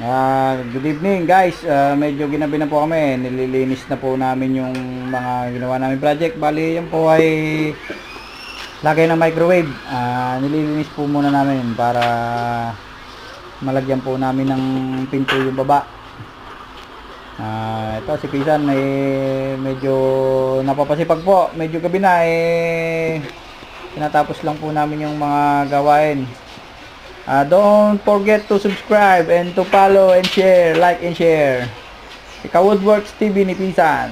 Good evening guys. Medyo ginabi na po kami. Nililinis na po namin yung mga ginawa namin project. Bali, yan po ay lagay ng microwave. Nililinis po muna namin para malagyan po namin ng pinto yung baba. Ito si Pisan medyo napapasipag po. Medyo gabi na tinatapos lang po namin yung mga gawain. Don't forget to subscribe and to follow and share, like and share. Ika Woodworks TV ni Pisan.